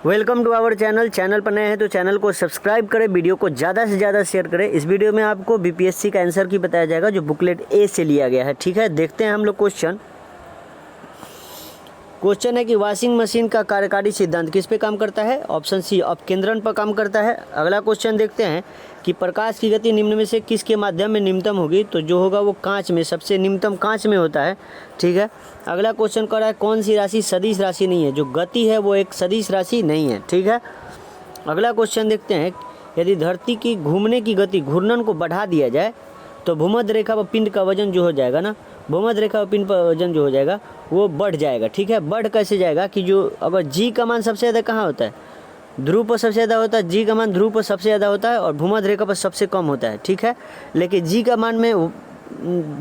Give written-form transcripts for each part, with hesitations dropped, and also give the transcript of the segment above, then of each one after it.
Welcome to our channel पर नए हैं तो चैनल को सब्सक्राइब करें, वीडियो को ज़्यादा से ज़्यादा शेयर करें। इस वीडियो में आपको बीपीएससी का आंसर की बताया जाएगा जो बुकलेट ए से लिया गया है। ठीक है, देखते हैं हम लोग क्वेश्चन है कि वॉशिंग मशीन का कार्यकारी सिद्धांत किस पे काम करता है? ऑप्शन सी अपकेंद्रण पर काम करता है। अगला क्वेश्चन देखते हैं कि प्रकाश की गति निम्न में से किसके माध्यम में निम्नतम होगी? तो जो होगा वो कांच में, सबसे निम्नतम कांच में होता है। ठीक है, अगला क्वेश्चन कर रहा है कौन सी राशि सदिश राशि नहीं है? जो गति है वो एक सदिश राशि नहीं है। ठीक है, अगला क्वेश्चन देखते हैं यदि धरती की घूमने की गति घूर्णन को बढ़ा दिया जाए तो भूमध्य रेखा व पिंड का वजन जो हो जाएगा ना, भूमध्य रेखा व पिंड का वजन जो हो जाएगा वो बढ़ जाएगा। ठीक है, बढ़ कैसे जाएगा कि जो अगर जी का मान सबसे ज़्यादा कहाँ होता है? ध्रुव पर सबसे ज़्यादा होता है। जी का मान ध्रुव पर सबसे ज़्यादा होता है और भूमध्य रेखा पर सबसे कम होता है। ठीक है, लेकिन जी का मान में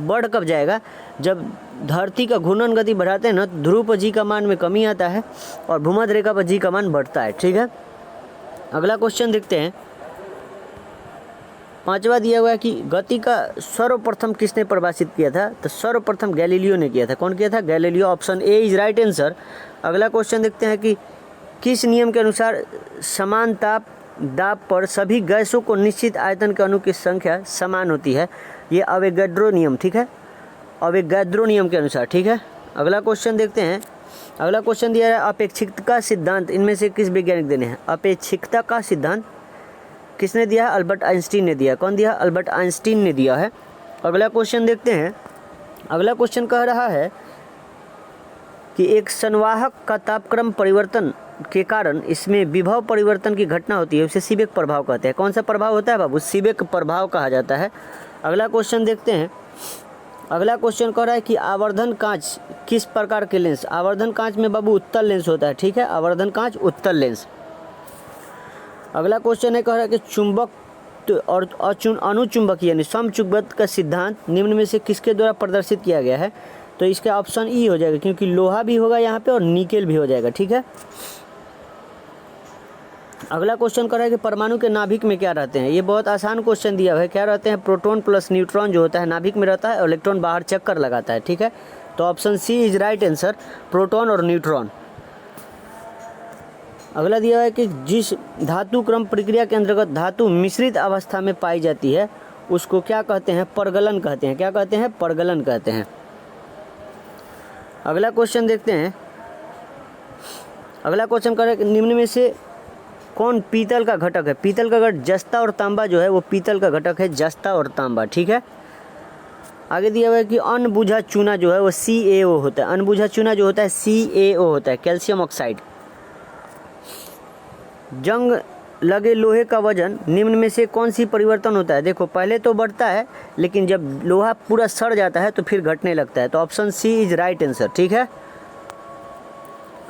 बढ़ कब जाएगा? जब धरती का घूर्णन गति बढ़ाते हैं ना, ध्रुव पर जी का मान में कमी आता है और भूमध्य रेखा पर जी का मान बढ़ता है। ठीक है, अगला क्वेश्चन देखते हैं। पांचवा दिया हुआ है कि गति का सर्वप्रथम किसने परिभाषित किया था? तो सर्वप्रथम गैलीलियो ने किया था। कौन किया था? Galileo. Option A is right answer. अगला क्वेश्चन देखते हैं कि किस नियम के अनुसार समान ताप दाब पर सभी गैसों को निश्चित आयतन के अणु की संख्या समान होती है? ये अवोगाड्रो नियम। ठीक है, अवोगाड्रो नियम के अनुसार। ठीक है, अगला क्वेश्चन देखते हैं। अगला क्वेश्चन दिया है अपेक्षिकता का सिद्धांत इनमें से किस वैज्ञानिक देने हैं? अपेक्षिकता का सिद्धांत किसने दिया है? अल्बर्ट आइंस्टीन ने दिया। कौन दिया? अल्बर्ट आइंस्टीन ने दिया है। अगला क्वेश्चन देखते हैं। अगला क्वेश्चन कह रहा है कि एक संवाहक का तापक्रम परिवर्तन के कारण इसमें विभव परिवर्तन की घटना होती है, उसे सीबेक प्रभाव कहते हैं। कौन सा प्रभाव होता है बाबू? सीबेक प्रभाव कहा जाता है। अगला क्वेश्चन देखते हैं। अगला क्वेश्चन कह रहा है कि आवर्धन कांच किस प्रकार के लेंस? आवर्धन कांच में बाबू उत्तल लेंस होता है। ठीक है, आवर्धन कांच उत्तल लेंस। अगला क्वेश्चन है कह रहा है कि चुंबक और अनुचुंबकीय यानी समचुंबक का सिद्धांत निम्न में से किसके द्वारा प्रदर्शित किया गया है? तो इसका ऑप्शन ई हो जाएगा, क्योंकि लोहा भी होगा यहाँ पे और निकेल भी हो जाएगा। ठीक है, अगला क्वेश्चन कर रहा है कि परमाणु के नाभिक में क्या रहते हैं? ये बहुत आसान क्वेश्चन दिया हुआ है। क्या रहते हैं? प्रोटॉन प्लस न्यूट्रॉन जो होता है नाभिक में रहता है और इलेक्ट्रॉन बाहर चक्कर लगाता है। ठीक है, तो option C is right answer, proton और न्यूट्रॉन। अगला दिया है कि जिस धातु क्रम प्रक्रिया के अंतर्गत धातु मिश्रित अवस्था में पाई जाती है उसको क्या कहते हैं? परगलन कहते हैं। क्या कहते हैं? परगलन कहते हैं। अगला क्वेश्चन देखते हैं। अगला क्वेश्चन कर रहा है कि निम्न में से कौन पीतल का घटक है? पीतल का घटक जस्ता और तांबा जो है वो पीतल का घटक है, जस्ता और तांबा। ठीक है, आगे दिया हुआ है कि अनबुझा चूना जो है वो CaO होता है। अनबुझा चूना जो होता है CaO होता है, कैल्शियम ऑक्साइड। जंग लगे लोहे का वजन निम्न में से कौन सी परिवर्तन होता है? देखो पहले तो बढ़ता है लेकिन जब लोहा पूरा सड़ जाता है तो फिर घटने लगता है। तो option C is right answer. ठीक है,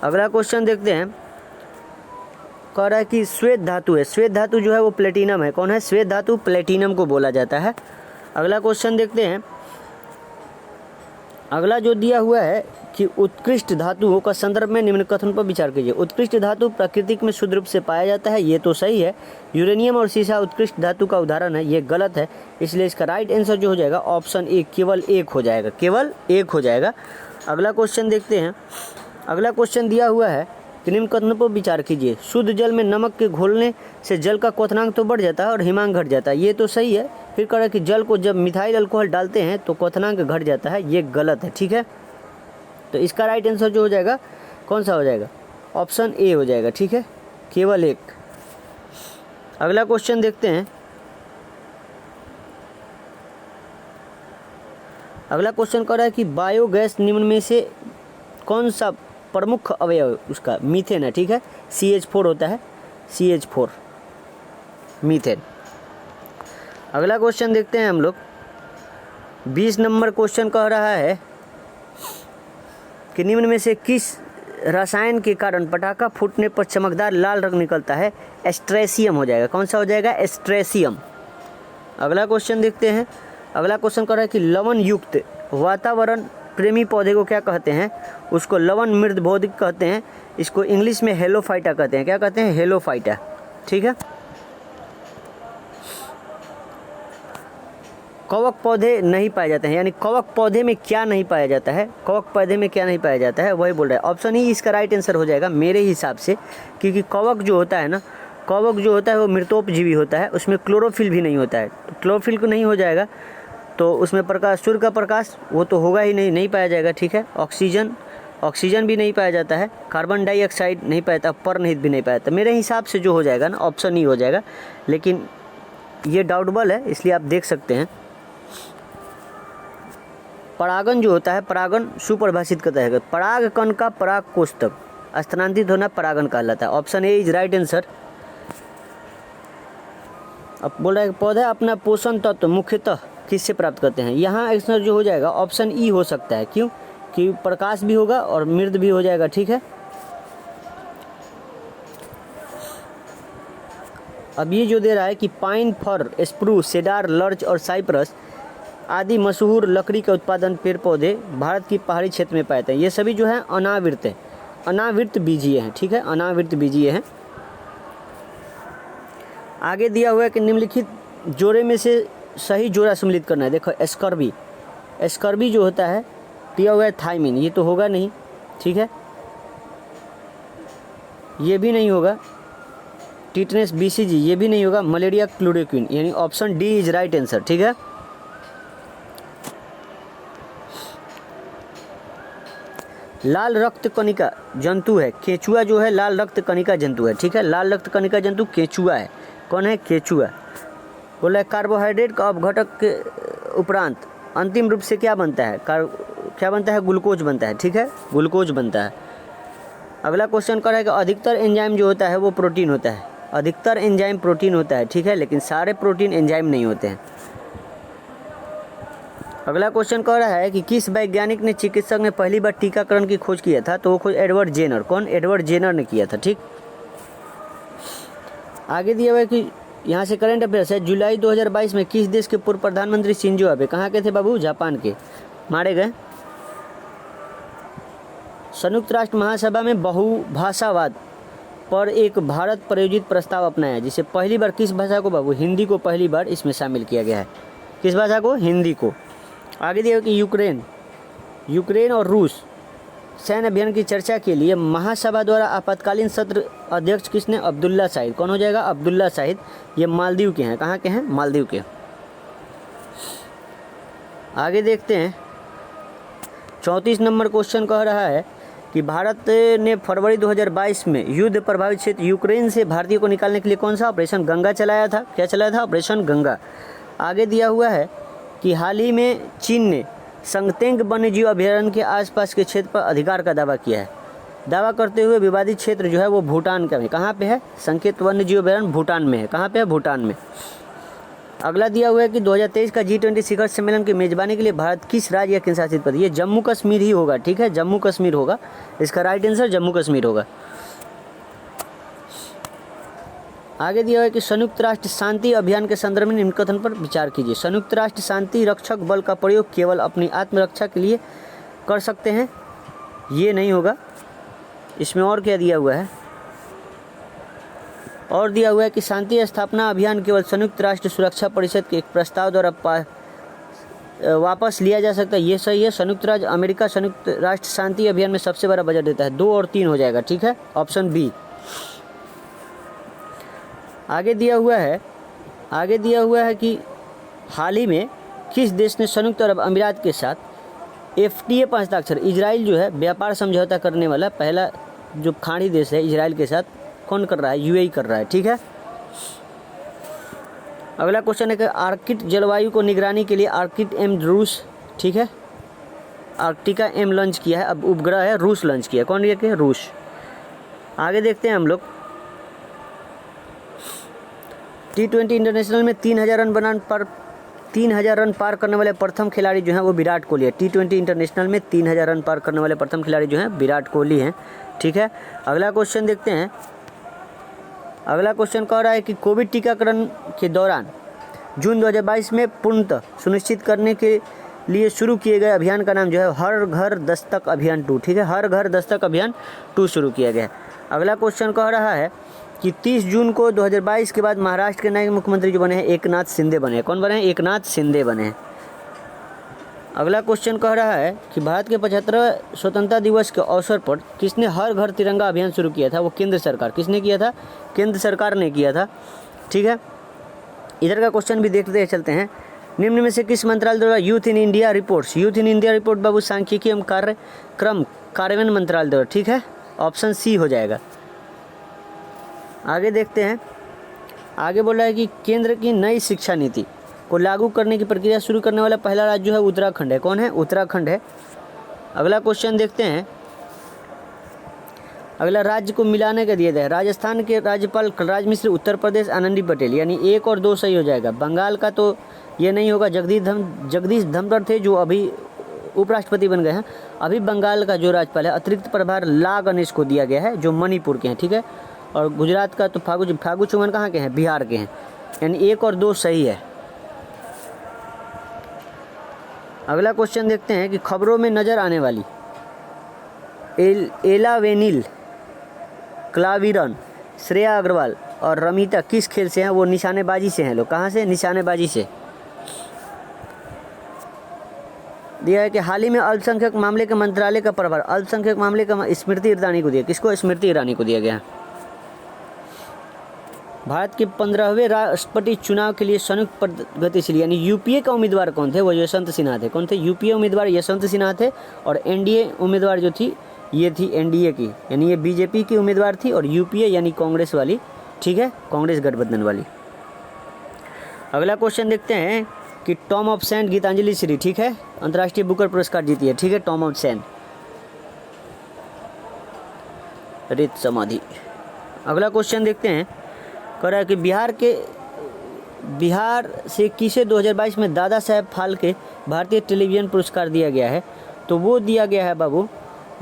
अगला क्वेश्चन देखते हैं। कह रहा है कि श्वेत धातु है, श्वेत धातु जो है वो प्लेटिनम है। कौन है? श्वेत धातु प्लेटिनम को बोला जाता है। अगला क्वेश्चन देखते हैं। अगला जो दिया हुआ है कि उत्कृष्ट धातुओं का संदर्भ में निम्न कथन पर विचार कीजिए। उत्कृष्ट धातु प्राकृतिक में शुद्ध रूप से पाया जाता है, ये तो सही है। यूरेनियम और सीसा उत्कृष्ट धातु का उदाहरण है, ये गलत है। इसलिए इसका राइट आंसर जो हो जाएगा ऑप्शन ए, केवल एक हो जाएगा, केवल एक हो जाएगा। अगला क्वेश्चन देखते हैं। अगला क्वेश्चन दिया हुआ है कि निम्न कथनों पर विचार कीजिए। शुद्ध जल में नमक के घोलने से जल का क्वथनांक तो बढ़ जाता है और हिमांक घट जाता है, ये तो सही है। फिर कह रहा है कि जल को जब मिथाइल अल्कोहल डालते हैं तो क्वथनांक घट जाता है, ये गलत है। ठीक है, तो इसका राइट आंसर जो हो जाएगा कौन सा हो जाएगा? ऑप्शन ए हो जाएगा। ठीक है, केवल एक। अगला क्वेश्चन देखते हैं। अगला क्वेश्चन कह रहा है कि बायोगैस निम्न में से कौन सा प्रमुख अवयव उसका? मीथेन है। ठीक है, CH4 होता है, CH4 मीथेन। अगला क्वेश्चन देखते हैं हम लोग। 20 नंबर क्वेश्चन कह रहा है कि निम्न में से किस रसायन के कारण पटाखा फूटने पर चमकदार लाल रंग निकलता है? एस्ट्रेसियम हो जाएगा। कौन सा हो जाएगा? एस्ट्रेसियम। अगला क्वेश्चन देखते हैं। अगला क्वेश्चन कर रहा है कि लवण युक्त वातावरण प्रेमी पौधे को क्या कहते हैं? उसको लवण मृद भौतिक कहते हैं। इसको इंग्लिश में हेलोफाइटा कहते हैं। क्या कहते हैं? हेलोफाइटा। ठीक है, कवक पौधे नहीं पाए जाते हैं, यानी कवक पौधे में क्या नहीं पाया जाता है, कवक पौधे में क्या नहीं पाया जाता है वही बोल रहा है। ऑप्शन ही इसका राइट आंसर हो जाएगा मेरे हिसाब से, क्योंकि कवक जो होता है ना, कवक जो होता है वो मृतोपजीवी होता है, उसमें क्लोरोफिल भी नहीं होता है। तो क्लोरोफिल को नहीं हो जाएगा तो उसमें प्रकाश, सूर्य का प्रकाश वो तो होगा ही नहीं, नहीं पाया जाएगा। ठीक है, ऑक्सीजन भी नहीं पाया जाता है, कार्बन डाइऑक्साइड नहीं पाया जाता, परनिहित भी नहीं पाया जाता। मेरे हिसाब से जो हो जाएगा ना ऑप्शन ही हो जाएगा, लेकिन ये डाउटेबल है इसलिए आप देख सकते हैं। परागन जो होता है, परागन सुपरिभाषित करता है, पराग कण का पराग कोष तक स्थानांतरित होना परागन कहलाता है। Option A is right answer. अब बोल रहा है पौधा अपना पोषण तत्व मुख्यतः किससे प्राप्त करते हैं। यहाँ आंसर जो हो जाएगा ऑप्शन ई हो सकता है, क्यों कि प्रकाश भी होगा और मृद भी हो जाएगा। ठीक है, अब ये जो दे रहा है कि पाइन, फर, स्प्रूस, सेडार, लर्च और साइप्रस आदि मशहूर लकड़ी के उत्पादन पेड़ पौधे भारत की पहाड़ी क्षेत्र में पाए जाते हैं। ये सभी जो है अनावृत है, अनावृत बीजीय हैं। ठीक है, अनावृत बीजीय हैं। आगे दिया हुआ है कि निम्नलिखित जोड़े में से सही जोड़ा सम्मिलित करना है। देखो स्कर्बी, स्कर्बी जो होता है दिया हुआ है थाइमिन, ये तो होगा नहीं। ठीक है, ये भी नहीं होगा। टिटनेस बीसीजी ये भी नहीं होगा। मलेरिया क्लोरोक्विन, यानी option D is right answer. ठीक है, लाल रक्त कणिका जंतु है, केचुआ जो है लाल रक्त कणिका जंतु है। ठीक है, लाल रक्त कणिका जंतु केचुआ है। कौन है? केचुआ। बोला है कार्बोहाइड्रेट का अपघटक के उपरांत अंतिम रूप से क्या बनता है? क्या बनता है? ग्लूकोज बनता है। ठीक है, ग्लूकोज बनता है। अगला क्वेश्चन कर रहा है कि अधिकतर एंजाइम जो होता है वो प्रोटीन होता है। अधिकतर एंजाइम प्रोटीन होता है। ठीक है, लेकिन सारे प्रोटीन एंजाइम नहीं होते हैं। अगला क्वेश्चन कह रहा है कि किस वैज्ञानिक ने, चिकित्सक ने पहली बार टीकाकरण की खोज किया था? तो वो खोज एडवर्ड जेनर। कौन? एडवर्ड जेनर ने किया था। ठीक, आगे दिया हुआ है कि यहाँ से करंट अफेयर्स है। जुलाई 2022 में किस देश के पूर्व प्रधानमंत्री शिंजो आबे कहाँ के थे बाबू? जापान के, मारे गए। संयुक्त राष्ट्र महासभा में बहुभाषावाद पर एक भारत प्रायोजित प्रस्ताव अपनाया, जिसे पहली बार किस भाषा को बाबू? हिंदी को पहली बार इसमें शामिल किया गया है। किस भाषा को? हिंदी को। आगे दिया कि यूक्रेन और रूस सैन्य अभियान की चर्चा के लिए महासभा द्वारा आपातकालीन सत्र अध्यक्ष किसने? अब्दुल्ला शाहिद। कौन हो जाएगा? अब्दुल्ला शाहिद। ये मालदीव के हैं। कहाँ के हैं? मालदीव के। आगे देखते हैं 34 नंबर क्वेश्चन कह रहा है कि भारत ने फरवरी 2022 में युद्ध प्रभावित क्षेत्र यूक्रेन से भारतीयों को निकालने के लिए कौन सा ऑपरेशन गंगा चलाया था? क्या चलाया था? ऑपरेशन गंगा। आगे दिया हुआ है कि हाल ही में चीन ने संगतेंग वन्यजीव अभयारण्य के आसपास के क्षेत्र पर अधिकार का दावा किया है। दावा करते हुए विवादित क्षेत्र जो है वो भूटान का है। कहाँ पे है? संकेत वन्यजीव अभयारण्य भूटान में है। कहाँ पे है? भूटान में। अगला दिया हुआ है कि 2023 का G20 शिखर सम्मेलन की मेजबानी के लिए भारत किस राज्य या केंद्र शासित प्रदेश? ये जम्मू कश्मीर ही होगा। ठीक है, जम्मू कश्मीर होगा। इसका राइट आंसर जम्मू कश्मीर होगा। आगे दिया हुआ है कि संयुक्त राष्ट्र शांति अभियान के संदर्भ में निम्न कथन पर विचार कीजिए। संयुक्त राष्ट्र शांति रक्षक बल का प्रयोग केवल अपनी आत्मरक्षा के लिए कर सकते हैं, ये नहीं होगा। इसमें और क्या दिया हुआ है? और दिया हुआ है कि शांति स्थापना अभियान केवल संयुक्त राष्ट्र सुरक्षा परिषद के एक प्रस्ताव द्वारा वापस लिया जा सकता है, ये सही है। संयुक्त राज्य अमेरिका संयुक्त राष्ट्र शांति अभियान में सबसे बड़ा बजट देता है। 2 और 3 हो जाएगा। ठीक है, ऑप्शन बी। आगे दिया हुआ है कि हाल ही में किस देश ने संयुक्त अरब अमीरात के साथ FTA पर हस्ताक्षर? इजराइल जो है व्यापार समझौता करने वाला पहला जो खाड़ी देश है इजराइल के साथ, कौन कर रहा है? UAE कर रहा है। ठीक है, अगला क्वेश्चन है कि आर्कटिक जलवायु को निगरानी के लिए आर्कटिक एम रूस, ठीक है, आर्कटिका एम लॉन्च किया है। अब उपग्रह है रूस लॉन्च किया। कौन ये? रूस। आगे देखते हैं हम लोग T20 इंटरनेशनल में 3000 रन पार करने वाले प्रथम खिलाड़ी जो हैं वो विराट कोहली है। T20 इंटरनेशनल में 3000 रन पार करने वाले प्रथम खिलाड़ी जो हैं विराट कोहली हैं। ठीक है, अगला क्वेश्चन देखते हैं। अगला क्वेश्चन कह रहा है कि कोविड टीकाकरण के दौरान जून 2022 में पूर्णतः सुनिश्चित करने के लिए शुरू किए गए अभियान का नाम जो है हर घर दस्तक अभियान 2। ठीक है, हर घर दस्तक अभियान 2 शुरू किया गया है। अगला क्वेश्चन कह रहा है कि 30 जून को 2022 के बाद महाराष्ट्र के नए मुख्यमंत्री जो बने हैं एकनाथ शिंदे बने हैं। कौन बने हैं? एकनाथ शिंदे बने हैं। अगला क्वेश्चन कह रहा है कि भारत के 75वें स्वतंत्रता दिवस के अवसर पर किसने हर घर तिरंगा अभियान शुरू किया था? वो केंद्र सरकार। किसने किया था? केंद्र सरकार ने किया था। ठीक है, इधर का क्वेश्चन भी देखते चलते हैं। निम्न में से किस मंत्रालय द्वारा youth in India reports? Youth in India report बाबू सांख्यिकी एवं कार्यक्रम कार्यान्वयन मंत्रालय द्वारा। ठीक है, ऑप्शन सी हो जाएगा। आगे देखते हैं। आगे बोल रहा है कि केंद्र की नई शिक्षा नीति को लागू करने की प्रक्रिया शुरू करने वाला पहला राज्य जो है उत्तराखंड है। कौन है? उत्तराखंड है। अगला क्वेश्चन देखते हैं। अगला राज्य को मिलाने का दिया है। राजस्थान के राज्यपाल कलराज मिश्र, उत्तर प्रदेश आनंदी पटेल, यानी 1 और 2 सही हो जाएगा। बंगाल का तो ये नहीं होगा, जगदीश धनखड़ थे जो अभी उपराष्ट्रपति बन गए हैं। अभी बंगाल का जो राज्यपाल है अतिरिक्त प्रभार ला गणेश को दिया गया है जो मणिपुर के हैं। ठीक है, और गुजरात का तो फागू चौहान कहाँ के हैं? बिहार के हैं, यानी 1 और 2 सही है। अगला क्वेश्चन देखते हैं कि खबरों में नजर आने वाली एलावेनिल क्लाविरन, श्रेया अग्रवाल और रमिता किस खेल से हैं? वो निशानेबाजी से हैं। लोग कहाँ से? निशानेबाजी से। दिया है कि हाल ही में अल्पसंख्यक मामले के मंत्रालय का प्रभार अल्पसंख्यक मामले का स्मृति ईरानी को दिया। किसको? स्मृति ईरानी को दिया गया। भारत के 15वें राष्ट्रपति चुनाव के लिए संयुक्त प्रगतिशील यानी यूपीए का उम्मीदवार कौन थे? वो यशवंत सिन्हा थे। कौन थे? यूपीए उम्मीदवार यशवंत सिन्हा थे। और एनडीए उम्मीदवार जो थी ये थी एनडीए की, यानी ये बीजेपी की उम्मीदवार थी, और यूपीए यानी कांग्रेस वाली। ठीक है, कांग्रेस गठबंधन वाली। अगला क्वेश्चन देखते हैं कि tomb of sand Geetanjali Shree, ठीक है, अंतर्राष्ट्रीय बुकर पुरस्कार जीती है। ठीक है, टॉम ऑफ सेंट रित समाधि। अगला क्वेश्चन देखते हैं। कह रहा है कि बिहार से किसे 2022 में दादा साहेब फाल्के भारतीय टेलीविजन पुरस्कार दिया गया है? तो वो दिया गया है बाबू,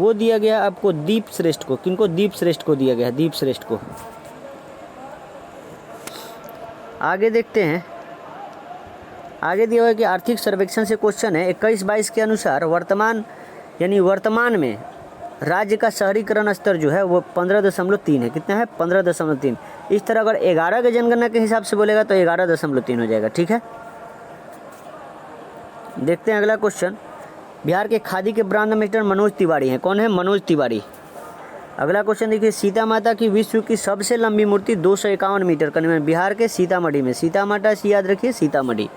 वो दिया गया आपको दीप श्रेष्ठ को। किनको? दीप श्रेष्ठ को दिया गया है, दीप श्रेष्ठ को। आगे देखते हैं। आगे दिया हुआ है कि आर्थिक सर्वेक्षण से क्वेश्चन है 21-22 के अनुसार वर्तमान में राज्य का शहरीकरण स्तर जो है वो 15.3 है। कितना है? 15.3। इस तरह अगर 11 के जनगणना के हिसाब से बोलेगा तो 11.3 हो जाएगा। ठीक है, देखते हैं अगला क्वेश्चन। बिहार के खादी के ब्रांड एम्बेसडर मनोज तिवारी हैं। कौन है? मनोज तिवारी। अगला क्वेश्चन देखिए। सीता माता की विश्व की सबसे लंबी मूर्ति 251 मीटर का निर्माण बिहार के सीतामढ़ी में। सीतामाता से याद रखिए, सीतामढ़ी।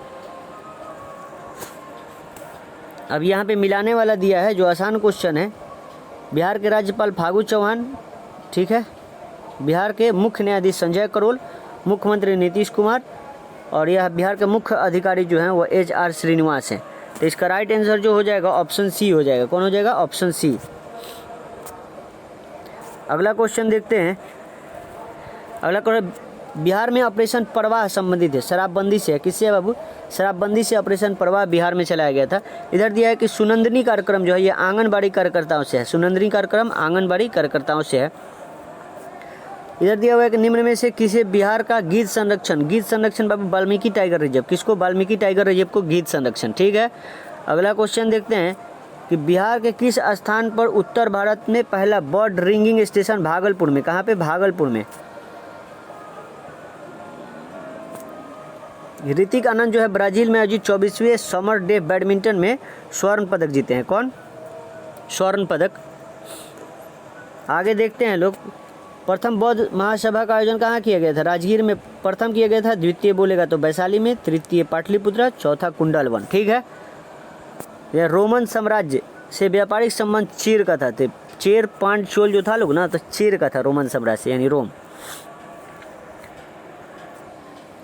अब यहाँ पे मिलाने वाला दिया है जो आसान क्वेश्चन है। बिहार के राज्यपाल फागू चौहान, ठीक है, बिहार के मुख्य न्यायाधीश संजय करोल, मुख्यमंत्री नीतीश कुमार, और यह बिहार के मुख्य अधिकारी जो हैं वो HR श्रीनिवास हैं। तो इसका राइट आंसर जो हो जाएगा ऑप्शन सी हो जाएगा। कौन हो जाएगा? Option C. अगला क्वेश्चन देखते हैं। अगला क्वेश्चन बिहार में ऑपरेशन प्रवाह संबंधित है, शराबबंदी से है। किससे है बाबू? शराबबंदी से ऑपरेशन प्रवाह बिहार में चलाया गया था। इधर दिया है कि सुनंदनी कार्यक्रम जो है ये आंगनबाड़ी कार्यकर्ताओं से है। सुनंदनी कार्यक्रम आंगनबाड़ी कार्यकर्ताओं से है। इधर दिया हुआ है कि निम्न में से किसे बिहार का गीत संरक्षण बाबू वाल्मीकि टाइगर रिजर्व। किसको? वाल्मीकि टाइगर रिजर्व को गीत संरक्षण। ठीक है, अगला क्वेश्चन देखते हैं कि बिहार के किस स्थान पर उत्तर भारत में पहला बर्ड रिंगिंग स्टेशन? भागलपुर में। कहाँ पे? भागलपुर में। ऋतिक आनंद जो है ब्राजील में आयोजित 24वें समर डे बैडमिंटन में स्वर्ण पदक जीते हैं। कौन? स्वर्ण पदक। आगे देखते हैं लोग। प्रथम बौद्ध महासभा का आयोजन कहाँ किया गया था? राजगीर में प्रथम किया गया था। द्वितीय बोलेगा तो वैशाली में, तृतीय पाटलिपुत्र, चौथा कुंडलवन। ठीक है, यह रोमन साम्राज्य से व्यापारिक संबंध चीर का था। चेर पांचोल जो था लोग ना, तो चीर का था रोमन साम्राज्य से, यानी रोम।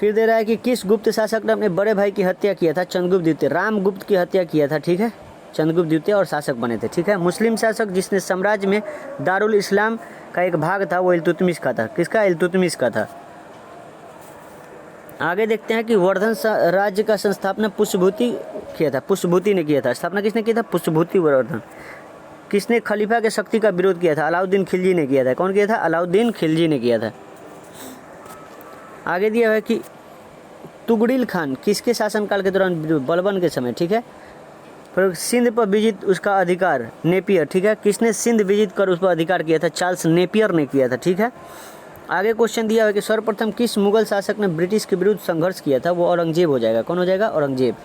फिर दे रहा है कि किस गुप्त शासक ने अपने बड़े भाई की हत्या किया था? चंद्रगुप्त द्वितीय। रामगुप्त की हत्या किया था। ठीक है, चंद्रगुप्त द्वितीय और शासक बने थे। ठीक है, मुस्लिम शासक जिसने साम्राज्य में दारुल इस्लाम का एक भाग था वो इल्तुतमिश का था। किसका? इल्तुतमिश का था। आगे देखते हैं कि वर्धन राज्य का संस्थापना पुष्पभूति किया था। पुष्पभूति ने किया था। स्थापना किसने किया था? पुष्पभूति वर्धन। किसने खलीफा के शक्ति का विरोध किया था? अलाउद्दीन खिलजी ने किया था। कौन किया था? अलाउद्दीन खिलजी ने किया था। आगे दिया है कि तुगड़िल खान किसके शासनकाल के दौरान? बलबन के समय। ठीक है, फिर सिंध पर विजित उसका अधिकार नेपियर। ठीक है, किसने सिंध विजित कर उस पर अधिकार किया था? चार्ल्स नेपियर ने किया था। ठीक है, आगे क्वेश्चन दिया हुआ है कि सर्वप्रथम किस मुगल शासक ने ब्रिटिश के विरुद्ध संघर्ष किया था, वो औरंगजेब हो जाएगा। कौन हो जाएगा? औरंगजेब।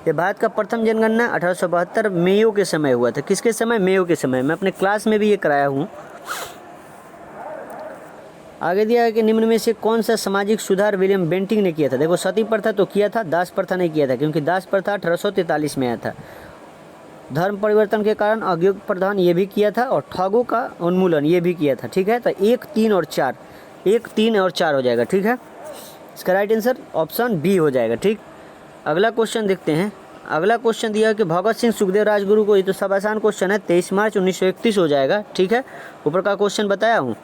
ये भारत का प्रथम जनगणना 1872 मेयो के समय हुआ था। किसके समय? मेयो के समय। मैं अपने क्लास में भी ये कराया हूँ। आगे दिया है कि निम्न में से कौन सा सामाजिक सुधार विलियम बेंटिंक ने किया था। देखो, सती प्रथा तो किया था, दास प्रथा नहीं किया था, क्योंकि दास प्रथा 1843 में आया था। धर्म परिवर्तन के कारण अज्ञोग प्रदान ये भी किया था, और ठगों का उन्मूलन ये भी किया था। ठीक है, तो 1, 3 और 4, 1, 3 और 4 हो जाएगा। ठीक है, इसका राइट आंसर ऑप्शन बी हो जाएगा। ठीक, अगला क्वेश्चन देखते हैं। अगला क्वेश्चन दिया है कि भगत सिंह सुखदेव राजगुरु को, ये तो सब आसान क्वेश्चन है, 23 मार्च 1931 हो जाएगा। ठीक है, ऊपर का क्वेश्चन बताया हूँ,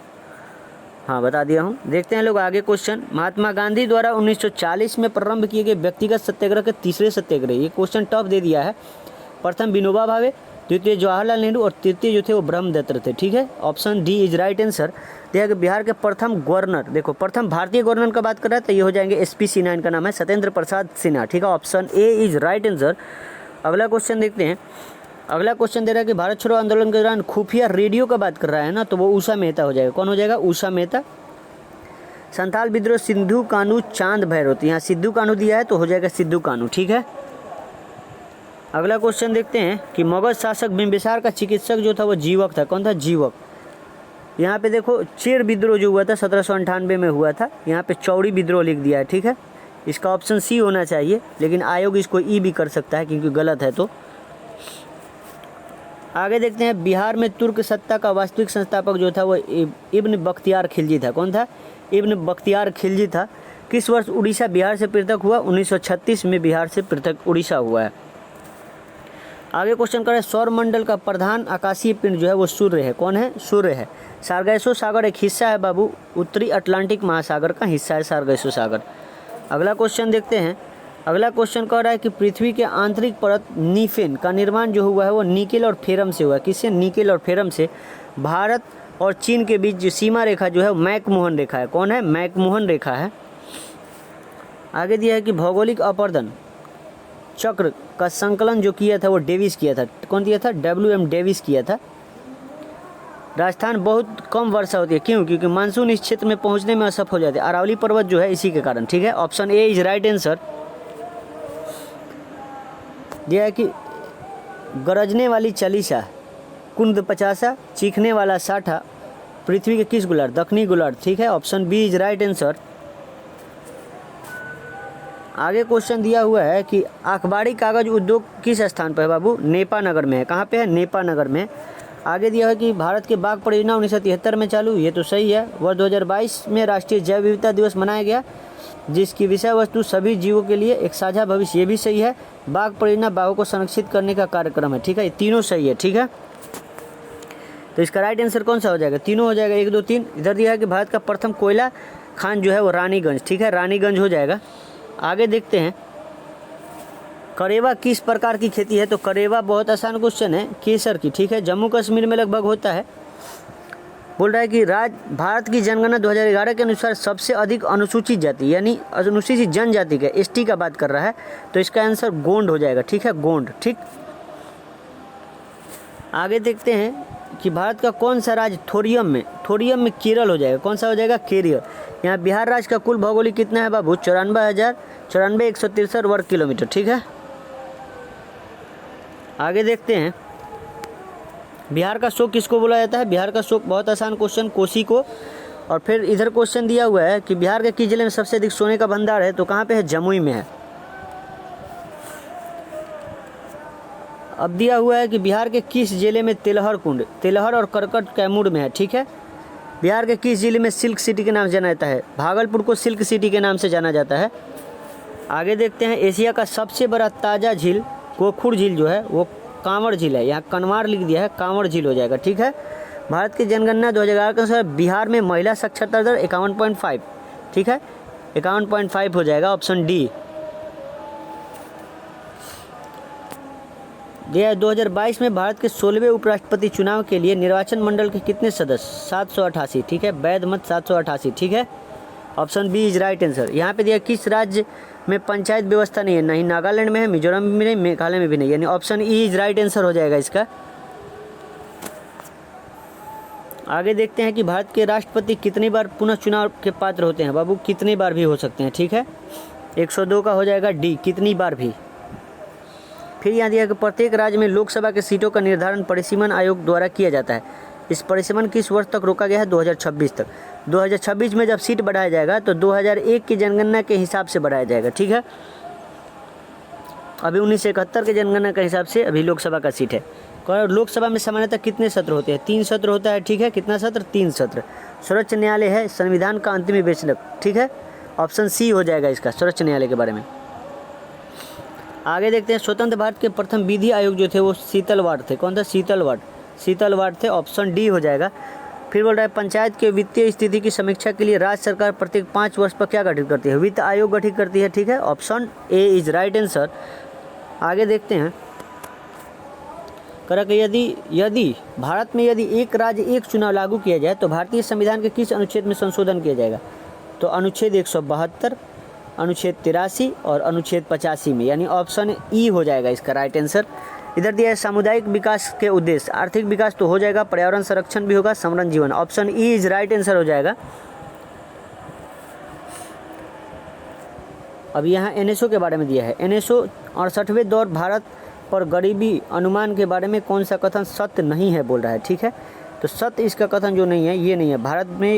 हाँ बता दिया हूँ। देखते हैं लोग आगे क्वेश्चन। महात्मा गांधी द्वारा 1940 में प्रारंभ किए गए व्यक्तिगत सत्याग्रह के तीसरे सत्याग्रह, ये क्वेश्चन टफ दे दिया है। प्रथम विनोबा भावे, द्वितीय जवाहरलाल नेहरू और तृतीय जो थे वो ब्रह्मदत्त थे। ठीक है, option D is right answer. देखिए कि बिहार के प्रथम गवर्नर, देखो प्रथम भारतीय गवर्नर का बात कर रहा है तो ये हो जाएंगे SP सिन्हा, इनका नाम है सत्येंद्र प्रसाद सिन्हा। ठीक है, option A is right answer. अगला क्वेश्चन देखते हैं। अगला क्वेश्चन दे रहा है कि भारत छोड़ो आंदोलन के दौरान खुफिया रेडियो का बात कर रहा है ना, तो वो उषा मेहता हो जाएगा। कौन हो जाएगा? उषा मेहता। संथाल विद्रोह सिद्धू कानू चांद भैरव, तो यहाँ सिद्धू कानू दिया है तो हो जाएगा सिद्धू कानू। ठीक है, अगला क्वेश्चन देखते हैं कि मगध शासक बिंबिसार का चिकित्सक जो था वो जीवक था। कौन था? जीवक। यहाँ पे देखो चेर विद्रोह जो हुआ था 1798 में हुआ था, यहाँ पे चौड़ी विद्रोह लिख दिया है। ठीक है, इसका ऑप्शन सी होना चाहिए, लेकिन आयोग इसको ई भी कर सकता है क्योंकि गलत है। तो आगे देखते हैं। बिहार में तुर्क सत्ता का वास्तविक संस्थापक जो था वो इब्न बख्तियार खिलजी था। कौन था? इब्न बख्तियार खिलजी था। किस वर्ष उड़ीसा बिहार से पृथक हुआ? 1936 में बिहार से पृथक उड़ीसा हुआ है। आगे क्वेश्चन करें। सौर मंडल का प्रधान आकाशीय पिंड जो है वो सूर्य है। कौन है? सूर्य है। सार्गैसो सागर एक हिस्सा है बाबू, उत्तरी अटलांटिक महासागर का हिस्सा है सार्गैसो सागर। अगला क्वेश्चन देखते हैं। अगला क्वेश्चन कह रहा है कि पृथ्वी के आंतरिक परत नीफेन का निर्माण जो हुआ है वो निकेल और फेरम से हुआ है। किससे? निकेल और फेरम से। भारत और चीन के बीच जो सीमा रेखा जो है वो मैकमोहन रेखा है। कौन है? मैकमोहन रेखा है। आगे दिया है कि भौगोलिक अपर्दन चक्र का संकलन जो किया था वो डेविस किया था। कौन दिया था? WM डेविस किया था। राजस्थान बहुत कम वर्षा होती है, क्यों? क्योंकि मानसून इस क्षेत्र में पहुंचने में असफल हो जाते हैं। अरावली पर्वत जो है इसी के कारण। ठीक है, option A is right answer. दिया है कि गरजने वाली चालीसा, कुंद 50, चीखने वाला 60 पृथ्वी के किस गोलार्ध? दक्षिणी गोलार्ध। ठीक है, option B is right answer. आगे क्वेश्चन दिया हुआ है कि अखबारी कागज उद्योग किस स्थान पर है बाबू? नेपानगर में है। कहाँ पे है? नेपानगर में। आगे दिया है कि भारत के बाघ परियोजना 1973 में चालू, ये तो सही है। वर्ष 2022 में राष्ट्रीय जैव विविधता दिवस मनाया गया, जिसकी विषय वस्तु सभी जीवों के लिए एक साझा भविष्य, ये भी सही है। बाघ परियोजना बाघों को संरक्षित करने का कार्यक्रम है। ठीक है, ये तीनों सही है। ठीक है, तो इसका राइट आंसर कौन सा हो जाएगा? तीनों हो जाएगा, 1, 2, 3। इधर दिया है कि भारत का प्रथम कोयला खान जो है वो रानीगंज। ठीक है, रानीगंज हो जाएगा। आगे देखते हैं। करेवा किस प्रकार की खेती है? तो करेवा बहुत आसान क्वेश्चन है, केसर की। ठीक है, जम्मू कश्मीर में लगभग होता है। बोल रहा है कि भारत की जनगणना 2011 के अनुसार सबसे अधिक अनुसूचित जाति यानी अनुसूचित जनजाति का ST का बात कर रहा है, तो इसका आंसर गोंड हो जाएगा। ठीक है, गोंड। ठीक, आगे देखते हैं कि भारत का कौन सा राज्य थोरियम में केरल हो जाएगा। कौन सा हो जाएगा? केरल। यहाँ बिहार राज्य का कुल भौगोलिक कितना है बाबू? 94,163 वर्ग किलोमीटर। ठीक है, आगे देखते हैं। बिहार का शोक किसको बोला जाता है? बिहार का शोक बहुत आसान क्वेश्चन, कोसी को। और फिर इधर क्वेश्चन दिया हुआ है कि बिहार के किस जिले में सबसे अधिक सोने का भंडार है, तो कहाँ पे है? जमुई में है। अब दिया हुआ है कि बिहार के किस जिले में तेलहर कुंड, तेलहर और करकट कैमूर में है। ठीक है, बिहार के किस जिले में सिल्क सिटी के नाम से जाना जाता है? भागलपुर को सिल्क सिटी के नाम से जाना जाता है। आगे देखते हैं। एशिया का सबसे बड़ा ताज़ा झील गोखुर झील जो है वो कांवड़ झील है। यहाँ कनवार लिख दिया है, कांवड़ झील हो जाएगा। ठीक है, भारत की जनगणना 2011 के अनुसार बिहार में महिला साक्षरता दर 51.5। ठीक है, 51.5 हो जाएगा, ऑप्शन डी। यह 2022 में भारत के 16वें उपराष्ट्रपति चुनाव के लिए निर्वाचन मंडल के कितने सदस्य? 788। ठीक है, वैध मत 788। ठीक है, option B is right answer. यहाँ पे दिया किस राज्य में पंचायत व्यवस्था नहीं है? नहीं नागालैंड में है, मिजोरम में नहीं, मेघालय में भी नहीं, यानी option E is right answer हो जाएगा इसका। आगे देखते हैं कि भारत के राष्ट्रपति कितनी बार पुनः चुनाव के पात्र होते हैं। बाबू कितनी बार भी हो सकते हैं, ठीक है। 102 का हो जाएगा डी, कितनी बार भी। फिर यहाँ दिया कि प्रत्येक राज्य में लोकसभा के सीटों का निर्धारण परिसीमन आयोग द्वारा किया जाता है। इस परिसीमन किस वर्ष तक रोका गया है? 2026 तक। 2026 में जब सीट बढ़ाया जाएगा तो 2001 की जनगणना के हिसाब से बढ़ाया जाएगा, ठीक है। अभी 1971 के जनगणना के हिसाब से अभी लोकसभा का सीट है। और लोकसभा में सामान्यतः कितने सत्र होते हैं? 3 सत्र होता है, ठीक है। कितना सत्र? 3 सत्र। सर्वोच्च न्यायालय है संविधान का अंतिम विवेचक, ठीक है। ऑप्शन सी हो जाएगा इसका, सर्वोच्च न्यायालय के बारे में। आगे देखते हैं, स्वतंत्र भारत के प्रथम विधि आयोग जो थे वो शीतलवाड़ थे। कौन था? शीतलवाड़ थे, ऑप्शन डी हो जाएगा। फिर बोल रहा है पंचायत के वित्तीय स्थिति की समीक्षा के लिए राज्य सरकार प्रत्येक 5 वर्ष पर क्या गठित करती है? वित्त आयोग गठित करती है, ठीक है। Option A is right answer. आगे देखते हैं, करा कि यदि भारत में यदि एक राज्य एक चुनाव लागू किया जाए तो भारतीय संविधान के किस अनुच्छेद में संशोधन किया जाएगा? तो अनुच्छेद 172, अनुच्छेद 83 और अनुच्छेद 85 में, यानी ऑप्शन ई हो जाएगा इसका राइट आंसर। इधर दिया है सामुदायिक विकास के उद्देश्य, आर्थिक विकास तो हो जाएगा, पर्यावरण संरक्षण भी होगा, समृद्ध जीवन, option E is right answer हो जाएगा। अब यहाँ एनएसओ के बारे में दिया है। एनएसओ 68वें दौर भारत पर गरीबी अनुमान के बारे में कौन सा कथन सत्य नहीं है बोल रहा है, ठीक है। तो सत्य इसका कथन जो नहीं है ये नहीं है।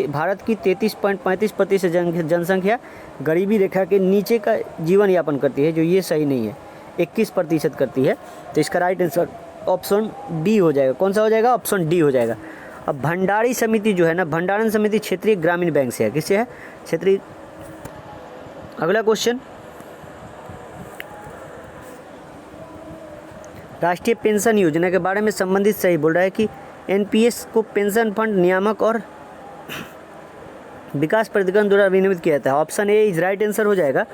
भारत की 33.35% जनसंख्या गरीबी रेखा के नीचे का जीवन यापन करती है, जो ये सही नहीं है। 21% करती है। तो इसका राइट आंसर ऑप्शन डी हो जाएगा। कौन सा हो जाएगा? ऑप्शन डी हो जाएगा। अब भंडारी समिति जो है ना, भंडारण समिति क्षेत्रीय ग्रामीण बैंक से है। किससे है? क्षेत्रीय। अगला क्वेश्चन, राष्ट्रीय पेंशन योजना के बारे में संबंधित सही बोल रहा है कि एनपीएस को पेंशन फंड नियामक और विकास प्राधिकरण द्वारा विनियमित किया जाता है। Option A is right answer हो जाएगा।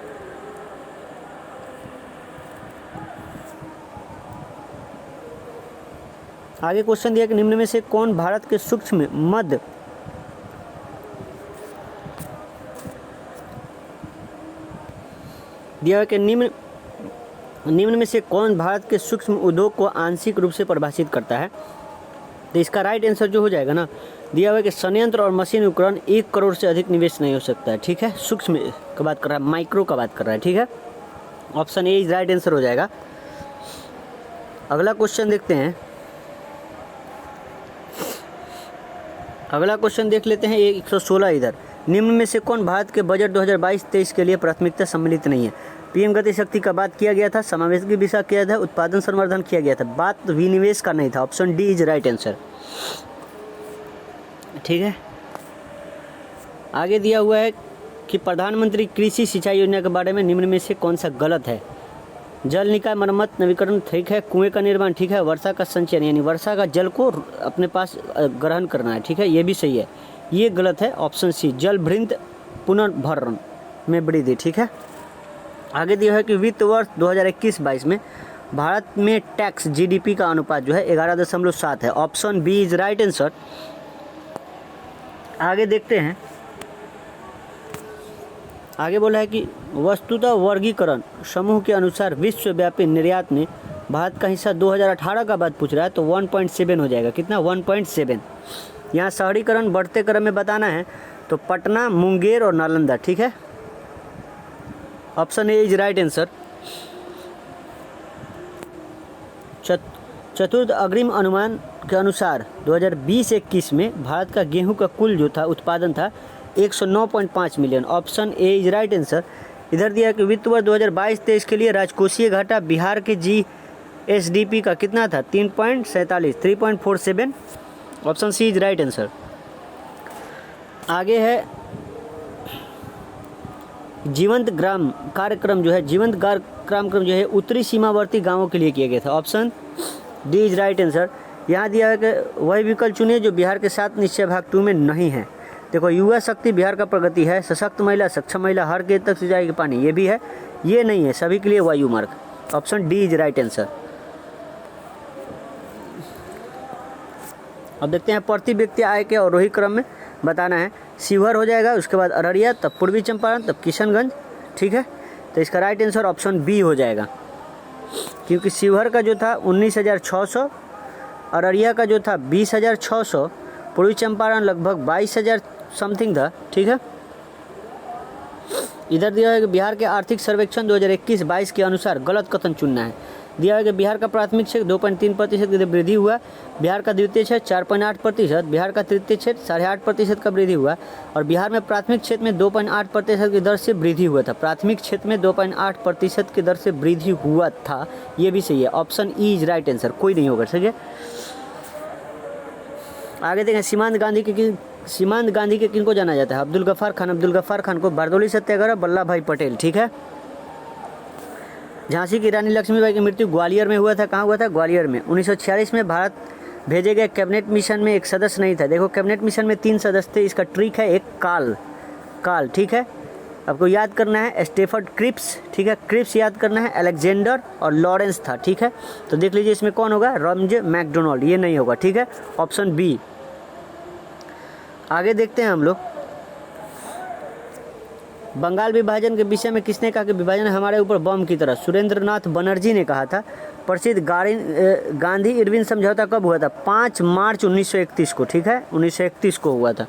आगे क्वेश्चन दिया कि निम्न में से कौन भारत के सूक्ष्म मध्य दिया कि निम्न में से कौन भारत के सूक्ष्म उद्योग को आंशिक रूप से परिभाषित करता है? तो इसका राइट आंसर जो हो जाएगा ना, दिया हुआ है कि संयंत्र और मशीन उपकरण 1 करोड़ से अधिक निवेश नहीं हो सकता है, ठीक है। सूक्ष्म का बात कर रहा है, माइक्रो का बात कर रहा है, ठीक है। Option A is right answer हो जाएगा। अगला क्वेश्चन देखते हैं। अगला क्वेश्चन देख लेते हैं 116 इधर। निम्न में से कौन भारत के बजट 2022-23 के लिए प्राथमिकता सम्मिलित नहीं है? पीएम गति शक्ति का बात किया गया था, समावेश की दिशा किया था, उत्पादन संवर्धन किया गया था, बात विनिवेश का नहीं था। Option D is right answer, ठीक है। आगे दिया हुआ है कि प्रधानमंत्री कृषि सिंचाई योजना के बारे में निम्न में से कौन सा गलत है? जल निकाय मरम्मत नवीकरण ठीक है, कुएं का निर्माण ठीक है, वर्षा का संचयन यानी वर्षा का जल को अपने पास ग्रहण करना है, ठीक है, ये भी सही है। ये गलत है, ऑप्शन सी जल भृंत पुनर्भरण में वृद्धि, ठीक है। आगे दिया है कि वित्त वर्ष 2021-22 में भारत में टैक्स जीडीपी का अनुपात जो है 11.7 है। Option B is right answer. आगे देखते हैं, आगे बोला है कि वस्तुतः वर्गीकरण समूह के अनुसार विश्वव्यापी निर्यात में भारत का हिस्सा 2018 का बात पूछ रहा है, तो 1.7 हो जाएगा। कितना? 1.7। यहाँ शहरीकरण बढ़ते क्रम में बताना है तो पटना, मुंगेर और नालंदा, ठीक है। Option A is right answer. चतुर्थ अग्रिम अनुमान के अनुसार 2020-21 में भारत का गेहूं का कुल जो था उत्पादन था 109.5 million. Option A is right answer. इधर दिया कि वित्त वर्ष 2022-23 के लिए राजकोषीय घाटा बिहार के जीएसडीपी का कितना था? 3.47। Option C is right answer. आगे है जीवंत ग्राम कार्यक्रम जो है, जीवंत कार्यक्रम जो है उत्तरी सीमावर्ती गांवों के लिए किया गया था। Option D is right answer. यहाँ दिया है कि वही विकल्प चुनिए जो बिहार के 7 निश्चय भाग 2 में नहीं है। देखो, युवा शक्ति बिहार का प्रगति है, सशक्त महिला, सक्षम महिला, हर खेत तक सिंचाई के पानी, ये भी है, ये नहीं है, सभी के लिए वायु मार्ग। Option D is right answer. अब देखते हैं प्रति व्यक्ति आय के अवरोही क्रम में बताना है। शिवहर हो जाएगा, उसके बाद अररिया, तब पूर्वी चंपारण, तब किशनगंज, ठीक है। तो इसका राइट आंसर ऑप्शन बी हो जाएगा, क्योंकि शिवहर का जो था 19,600, अररिया का जो था 20,600 पूर्वी चंपारण लगभग 22,000 समथिंग था, ठीक है। इधर दिया है कि बिहार के आर्थिक सर्वेक्षण 2021-22 के अनुसार गलत कथन चुनना है। दिया है कि बिहार का प्राथमिक क्षेत्र 2.3% की वृद्धि हुआ, बिहार का द्वितीय क्षेत्र 4.8%, बिहार का तृतीय क्षेत्र 8.5% का वृद्धि हुआ और बिहार में प्राथमिक क्षेत्र में 2.8% की दर से वृद्धि हुआ था। प्राथमिक क्षेत्र में 2.8% की दर से वृद्धि हुआ था, ये भी सही है। Option E is right answer, कोई नहीं होगा, ठीक है। आगे देखें, सीमांत गांधी के किनको जाना जाता है? अब्दुल गफ्फार खान को बारदोली सत्याग्रह, वल्लभ भाई पटेल, ठीक है। झांसी की रानी लक्ष्मीबाई की मृत्यु ग्वालियर में हुआ था। कहाँ हुआ था? ग्वालियर में। 1946 में भारत भेजे गए कैबिनेट मिशन में एक सदस्य नहीं था। देखो कैबिनेट मिशन में 3 सदस्य थे, इसका ट्रिक है एक काल, ठीक है। आपको याद करना है स्टेफर्ड क्रिप्स, ठीक है, क्रिप्स याद करना है, अलेक्जेंडर और लॉरेंस था, ठीक है। तो देख लीजिए इसमें कौन होगा? रॉमज मैकडोनाल्ड, ये नहीं होगा, ठीक है, ऑप्शन बी। आगे देखते हैं हम लोग, बंगाल विभाजन के विषय में किसने कहा कि विभाजन हमारे ऊपर बम की तरह? सुरेंद्रनाथ बनर्जी ने कहा था। प्रसिद्ध गांधी इरविन समझौता कब हुआ था? 5 मार्च 1931 को, ठीक है, 1931 को हुआ था।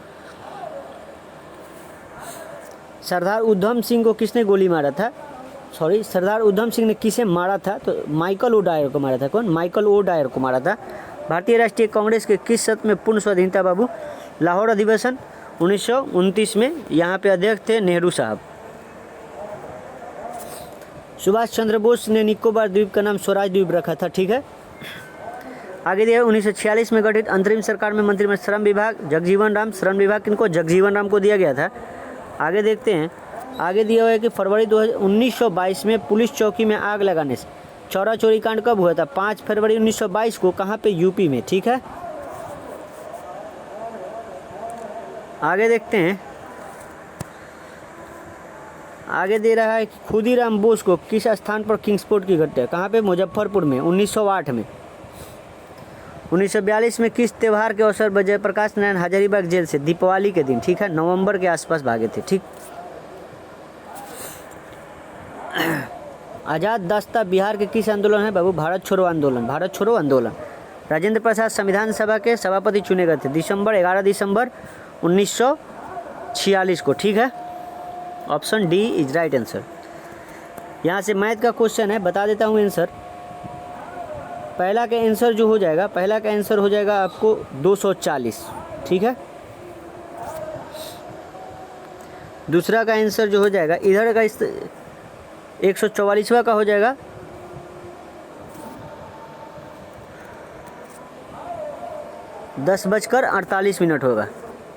सरदार उधम सिंह को किसने गोली मारा था? सरदार उधम सिंह ने किसे मारा था? तो माइकल ओ डायर को मारा था। कौन? माइकल ओ डायर को मारा था। भारतीय राष्ट्रीय कांग्रेस के किस सत्र में पूर्ण स्वाधीनता बाबू? लाहौर अधिवेशन 1929 में, यहाँ पे अध्यक्ष थे नेहरू साहब। सुभाष चंद्र बोस ने निकोबार द्वीप का नाम स्वराज द्वीप रखा था, ठीक है। आगे दिया 1946 में गठित अंतरिम सरकार में मंत्री में श्रम विभाग जगजीवन राम, श्रम विभाग किनको? जगजीवन राम को दिया गया था। आगे देखते हैं, आगे दिया हुआ है कि फरवरी 1922 में पुलिस चौकी में आग लगाने से चौरा चोरी कांड कब हुआ था? 5 फरवरी 1922 को। कहाँ पे? यूपी में, ठीक है। आगे देखते हैं, आगे दे रहा है कि खुदीराम बोस को किस स्थान पर किंग्सफोर्ड की घटना? कहाँ पे? मुजफ्फरपुर में, 1908 में। 1942 में किस त्यौहार के अवसर पर जयप्रकाश नारायण हजारीबाग जेल से? दीपावली के दिन, ठीक है, नवंबर के आसपास भागे थे, ठीक। आज़ाद दास्ता बिहार के किस आंदोलन है बाबू? भारत छोड़ो आंदोलन, भारत छोड़ो आंदोलन। राजेंद्र प्रसाद संविधान सभा के सभापति चुने गए थे 11 दिसंबर 1946 को, ठीक है। Option D is right answer. यहाँ से मैथ का क्वेश्चन है, बता देता हूँ आंसर। पहला का आंसर जो हो जाएगा, पहला का आंसर हो जाएगा आपको 240, ठीक है। दूसरा का आंसर जो हो जाएगा इधर का 144वां का हो जाएगा 10:48 होगा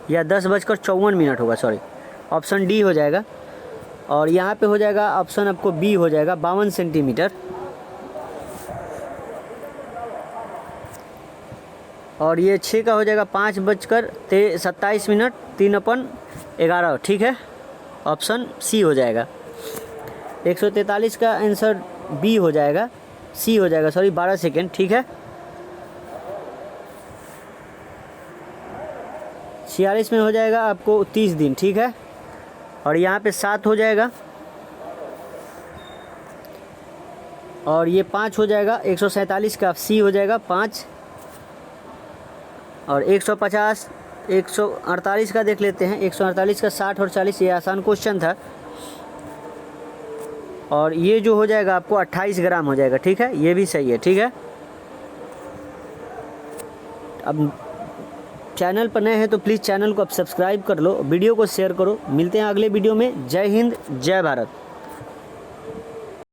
या 10:54 होगा, सॉरी, ऑप्शन डी हो जाएगा। और यहाँ पे हो जाएगा ऑप्शन आपको बी हो जाएगा 52 सेंटीमीटर। और ये 6 का हो जाएगा 5:27 3/11, ठीक है, ऑप्शन सी हो जाएगा। 143 का आंसर बी हो जाएगा, सी हो जाएगा, सॉरी 12 सेकेंड, ठीक है। 46 में हो जाएगा आपको 30 दिन, ठीक है। और यहाँ पे 7 हो जाएगा और ये 5 हो जाएगा। 147 का सी हो जाएगा 5 और 150 148 का देख लेते हैं। 148 का 60 और 40, ये आसान क्वेश्चन था। और ये जो हो जाएगा आपको 28 ग्राम हो जाएगा, ठीक है, ये भी सही है, ठीक है। अब चैनल पर नए हैं तो प्लीज़ चैनल को अब सब्सक्राइब कर लो, वीडियो को शेयर करो। मिलते हैं अगले वीडियो में। जय हिंद, जय भारत।